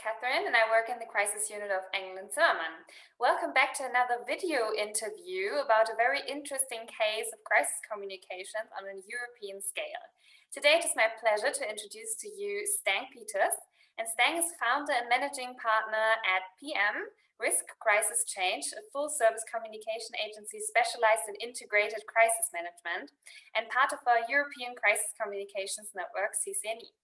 Kathrin and I work in the crisis unit of Engel Zimmermann. Welcome back to another video interview about a very interesting case of crisis communications on a European scale. Today it is my pleasure to introduce to you Stijn Pieters. And Stijn is founder and managing partner at PM, Risk Crisis Change, a full-service communication agency specialized in integrated crisis management and part of our European Crisis Communications Network, CCNE.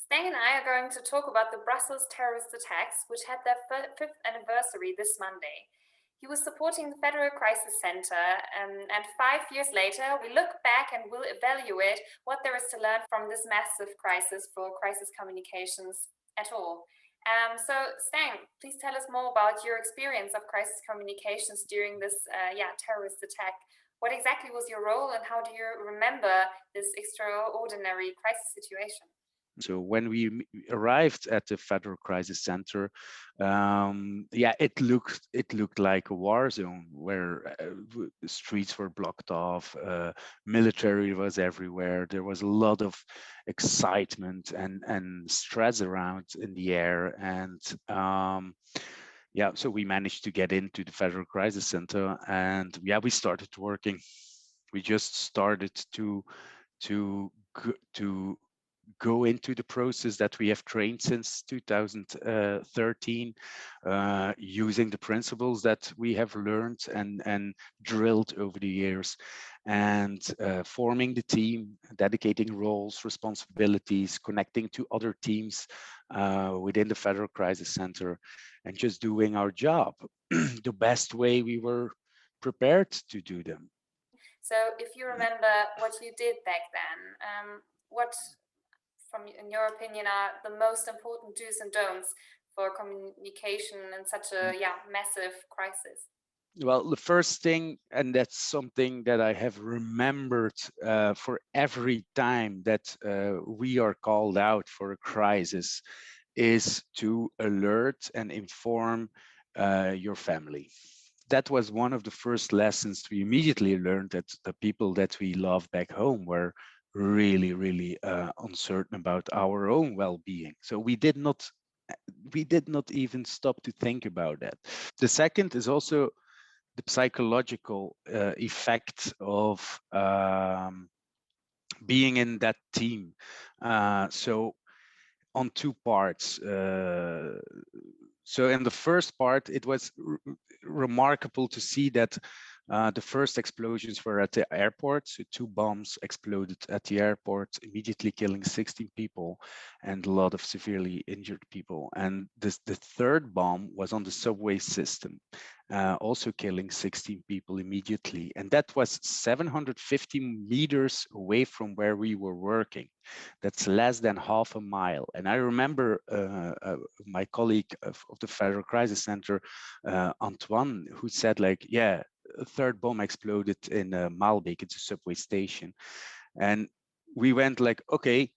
Stijn and I are going to talk about the Brussels terrorist attacks, which had their fifth anniversary this Monday. He was supporting the Federal Crisis Center, and 5 years later, we look back and will evaluate what there is to learn from this massive crisis for crisis communications at all. So, Stijn, please tell us more about your experience of crisis communications during this terrorist attack. What exactly was your role, and how do you remember this extraordinary crisis situation? So when we arrived at the Federal Crisis Center, it looked like a war zone where the streets were blocked off, military was everywhere. There was a lot of excitement and stress around in the air, and so we managed to get into the Federal Crisis Center, and we started working. We just started to go into the process that we have trained since 2013, using the principles that we have learned and drilled over the years, and forming the team, dedicating roles, responsibilities, connecting to other teams within the Federal Crisis Center, and just doing our job the best way we were prepared to do them. So if you remember what you did back then, what, in your opinion, are the most important do's and don'ts for communication in such a massive crisis? Well, the first thing, and that's something that I have remembered for every time that we are called out for a crisis, is to alert and inform your family. That was one of the first lessons we immediately learned, that the people that we love back home were really uncertain about our own well-being. So we did not even stop to think about that. The second is also the psychological effect of being in that team. So on two parts. So in the first part, it was remarkable to see that the first explosions were at the airport. So 2 bombs exploded at the airport, immediately killing 16 people and a lot of severely injured people. And the third bomb was on the subway system, also killing 16 people immediately. And that was 750 meters away from where we were working. That's less than half a mile. And I remember my colleague of the Federal Crisis Center, Antoine, who said, like, a third bomb exploded in Maalbeek. It's a subway station. And we went like, okay,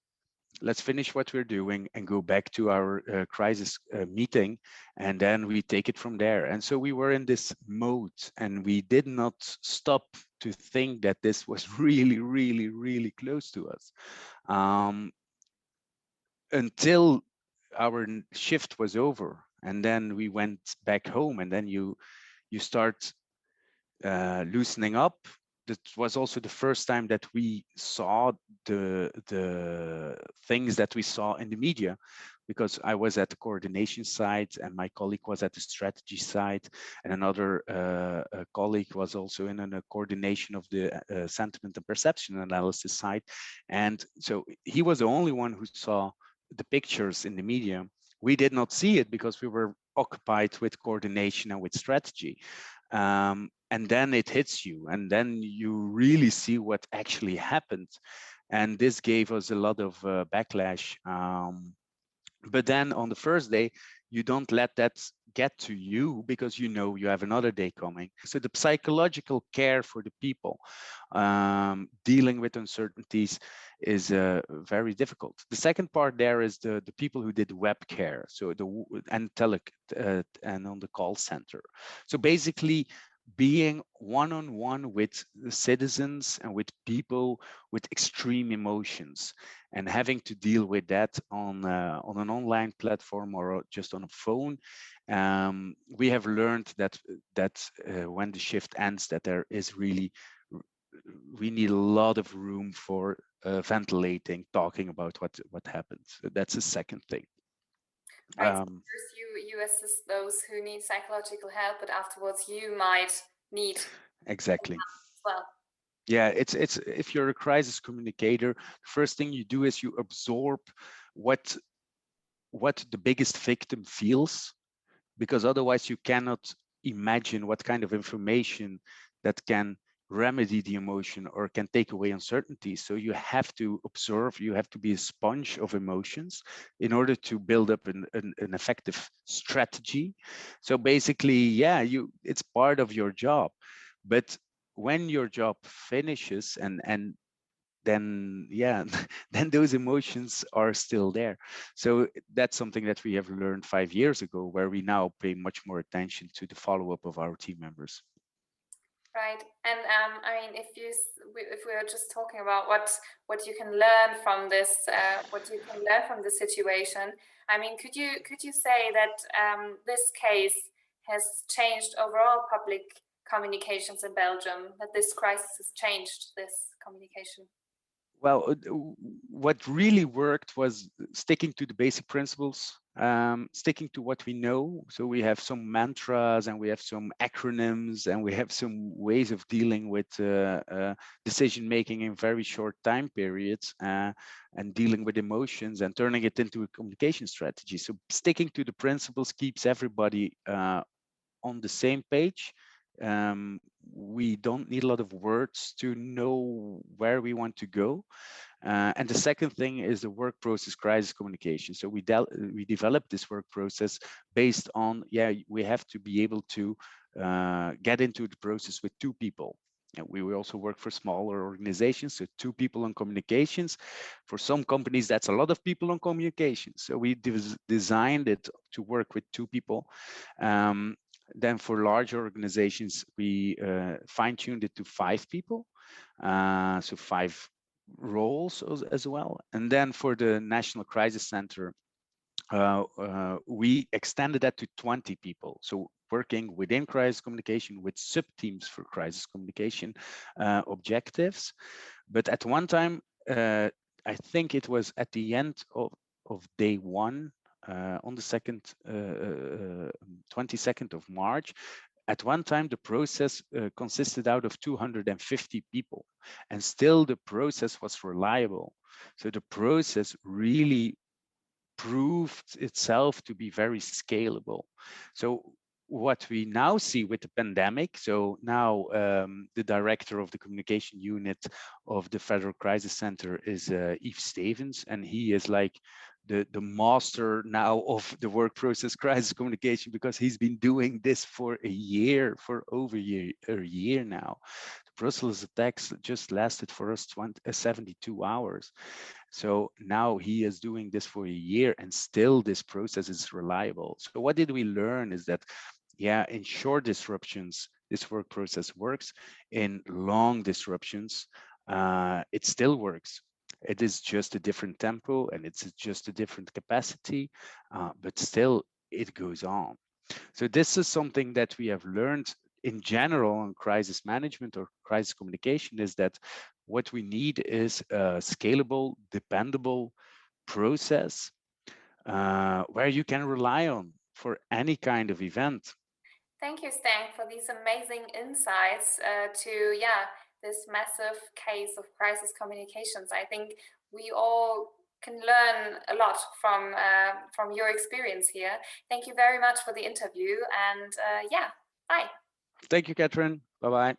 let's finish what we're doing and go back to our crisis meeting, and then we take it from there. And so we were in this mode, and we did not stop to think that this was really close to us until our shift was over. And then we went back home, and then you start loosening up. That was also the first time that we saw the things that we saw in the media, because I was at the coordination side and my colleague was at the strategy side, and another colleague was also in a coordination of the sentiment and perception analysis side. And so he was the only one who saw the pictures in the media. We did not see it because we were occupied with coordination and with strategy. And then it hits you, and then you really see what actually happened. And this gave us a lot of backlash. But then on the first day, you don't let that get to you, because you know you have another day coming. So the psychological care for the people dealing with uncertainties is very difficult. The second part there is the people who did web care, so and on the call center. So basically, being one-on-one with the citizens and with people with extreme emotions, and having to deal with that on an online platform or just on a phone. We have learned that when the shift ends, that there is really, we need a lot of room for ventilating, talking about what happened. So that's the second thing. Right. So first you assist those who need psychological help, but afterwards you might need exactly as well. Yeah, it's if you're a crisis communicator, the first thing you do is you absorb what the biggest victim feels, because otherwise you cannot imagine what kind of information that can remedy the emotion or can take away uncertainty. So you have to observe, you have to be a sponge of emotions in order to build up an effective strategy. So basically, yeah, it's part of your job. But when your job finishes, and then yeah, then those emotions are still there. So that's something that we have learned 5 years ago, where we now pay much more attention to the follow-up of our team members. Right, and I mean, if we are just talking about what you can learn from this, what you can learn from the situation, I mean, could you say that this case has changed overall public communications in Belgium? That this crisis has changed this communication? Well, what really worked was sticking to the basic principles, sticking to what we know. So we have some mantras and we have some acronyms and we have some ways of dealing with decision making in very short time periods, and dealing with emotions and turning it into a communication strategy. So sticking to the principles keeps everybody on the same page. We don't need a lot of words to know where we want to go. And the second thing is the work process crisis communication. So we developed this work process based on, yeah, we have to be able to get into the process with 2 people. And we will also work for smaller organizations, so 2 people on communications. For some companies, that's a lot of people on communications. So we designed it to work with 2 people. Then for larger organizations, we fine-tuned it to 5 people, so 5 roles as well. And then for the National Crisis Center, we extended that to 20 people. So working within crisis communication with sub-teams for crisis communication objectives. But at one time, I think it was at the end of day 1, on the 22nd of March, at one time, the process consisted out of 250 people, and still the process was reliable. So the process really proved itself to be very scalable. So what we now see with the pandemic, so now the director of the communication unit of the Federal Crisis Center is Yves Stevens, and he is like the master now of the work process crisis communication, because he's been doing this for a year, for over a year now. The Brussels attacks just lasted for us 72 hours. So now he is doing this for a year, and still this process is reliable. So what did we learn is that, yeah, in short disruptions, this work process works. In long disruptions, it still works. It is just a different tempo and it's just a different capacity, but still it goes on. So this is something that we have learned in general on crisis management or crisis communication, is that what we need is a scalable, dependable process where you can rely on for any kind of event. Thank you, Stijn, for these amazing insights to this massive case of crisis communications. I think we all can learn a lot from your experience here. Thank you very much for the interview, and bye. Thank you, Kathrin. Bye-bye.